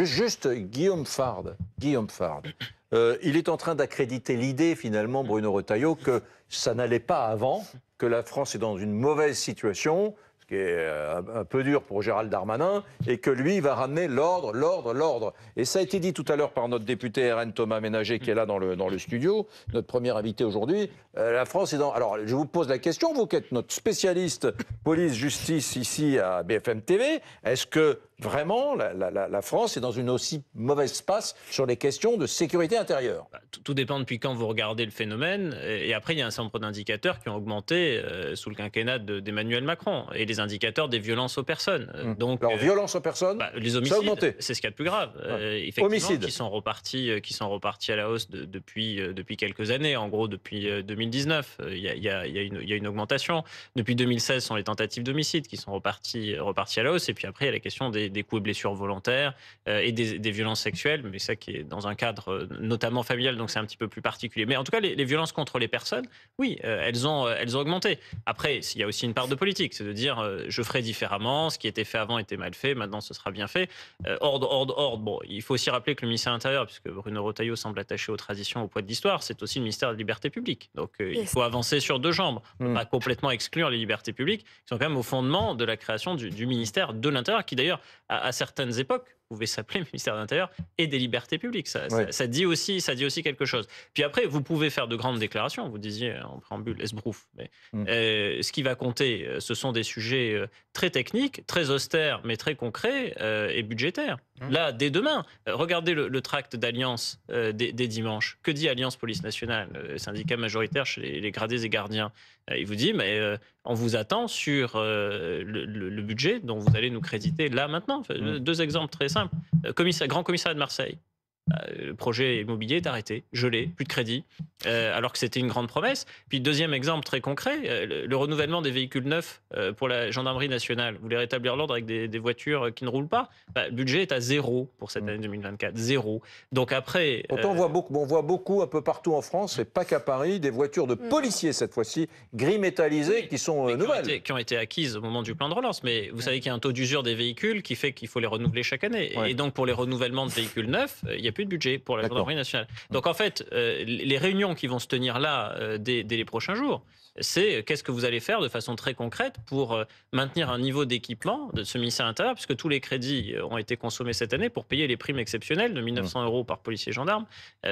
Juste Guillaume Fard. Il est en train d'accréditer l'idée, finalement, Bruno Retailleau, que ça n'allait pas avant, que la France est dans une mauvaise situation, ce qui est un peu dur pour Gérald Darmanin, et que lui va ramener l'ordre. Et ça a été dit tout à l'heure par notre député RN Thomas Ménager, qui est là dans le studio, notre premier invité aujourd'hui. La France est dans... Alors, je vous pose la question, vous qui êtes notre spécialiste police-justice ici à BFM TV, est-ce que vraiment la France est dans une aussi mauvaise passe sur les questions de sécurité intérieure? Tout dépend depuis quand vous regardez le phénomène. Et après, il y a un certain nombre d'indicateurs qui ont augmenté sous le quinquennat d'Emmanuel Macron. Et les indicateurs des violences aux personnes. Donc, alors, violences aux personnes, les ça a augmenté. homicides, c'est ce qu'il y a de plus grave. Effectivement, homicides. Qui sont repartis à la hausse depuis quelques années. En gros, depuis 2019, il y a une augmentation. Depuis 2016, ce sont les tentatives d'homicide qui sont repartis à la hausse. Et puis après, il y a la question des coups et blessures volontaires et des violences sexuelles, mais ça qui est dans un cadre notamment familial, donc c'est un petit peu plus particulier. Mais en tout cas, les violences contre les personnes, oui, elles ont augmenté. Après, il y a aussi une part de politique, c'est de dire je ferai différemment, ce qui était fait avant était mal fait, maintenant ce sera bien fait. Ordre. Bon, il faut aussi rappeler que le ministère de l'Intérieur, puisque Bruno Retailleau semble attaché aux traditions, au poids de l'histoire, c'est aussi le ministère de la liberté publique. Donc il faut avancer sur deux jambes, pas complètement exclure les libertés publiques, qui sont quand même au fondement de la création du ministère de l'Intérieur, qui d'ailleurs, à certaines époques, pouvait s'appeler ministère de l'Intérieur et des libertés publiques. Ça dit aussi quelque chose. Puis après, vous pouvez faire de grandes déclarations. Vous disiez en préambule, esbrouf. Mais ce qui va compter, ce sont des sujets très techniques, très austères, mais très concrets et budgétaires. Là, dès demain, regardez le tract d'Alliance des dimanches. Que dit Alliance Police Nationale, syndicat majoritaire chez les gradés et gardiens? Il vous dit, mais on vous attend sur le budget dont vous allez nous créditer là, maintenant. Deux exemples très simples. Grand commissariat de Marseille. Le projet immobilier est arrêté, gelé, plus de crédit, alors que c'était une grande promesse. Puis deuxième exemple très concret, le renouvellement des véhicules neufs pour la gendarmerie nationale. Vous voulez rétablir l'ordre avec des voitures qui ne roulent pas? Le budget est à 0 pour cette année 2024, 0. Donc après... Pourtant, on voit beaucoup un peu partout en France, et pas qu'à Paris, des voitures de policiers cette fois-ci, gris métallisées, qui sont nouvelles. Qui ont été acquises au moment du plan de relance. Mais vous savez qu'il y a un taux d'usure des véhicules qui fait qu'il faut les renouveler chaque année. Et donc pour les renouvellements de véhicules neufs, il y a plus de budget pour la gendarmerie nationale. Donc en fait, les réunions qui vont se tenir là dès les prochains jours, c'est qu'est-ce que vous allez faire de façon très concrète pour maintenir un niveau d'équipement de ce ministère de l'Intérieur, puisque tous les crédits ont été consommés cette année pour payer les primes exceptionnelles de 1 900 € par policier gendarme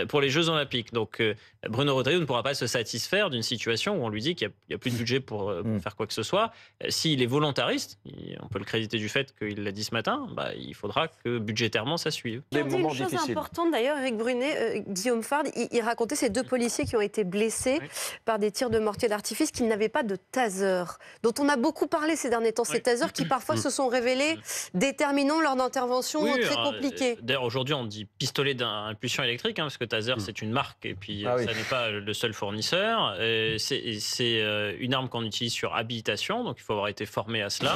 pour les Jeux Olympiques. Donc Bruno Retailleau ne pourra pas se satisfaire d'une situation où on lui dit qu'il n'y a plus de budget pour faire quoi que ce soit. S'il est volontariste, on peut le créditer du fait qu'il l'a dit ce matin, il faudra que budgétairement ça suive. Des moments difficiles. Une chose importante d'ailleurs, Éric Brunet, Guillaume Fard, il racontait ces deux policiers qui ont été blessés par des tirs de mortier d'artifice, qui n'avaient pas de taser, dont on a beaucoup parlé ces derniers temps. Ces tasers qui parfois se sont révélés déterminants lors d'interventions très compliquées. D'ailleurs, aujourd'hui, on dit pistolet d'impulsion électrique, parce que taser, c'est une marque, et puis ça n'est pas le seul fournisseur. C'est une arme qu'on utilise sur habilitation, donc il faut avoir été formé à cela.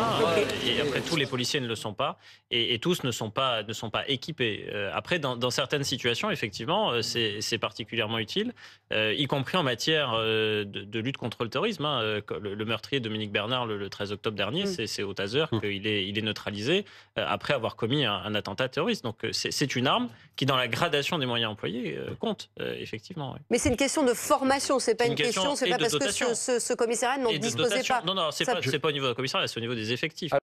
Et après, tous les policiers ne le sont pas, et tous ne sont pas équipés. Après, dans certaines situations, effectivement, c'est particulièrement utile, y compris en matière de lutte contre le terrorisme. Le meurtrier Dominique Bernard le 13 octobre dernier, c'est au taser qu'il est neutralisé après avoir commis un attentat terroriste. Donc c'est une arme qui, dans la gradation des moyens employés, compte, effectivement. Oui. Mais c'est une question de formation, c'est pas une question, c'est pas parce que ce commissariat n'en disposait pas. Non, c'est pas au niveau du commissariat, c'est au niveau des effectifs.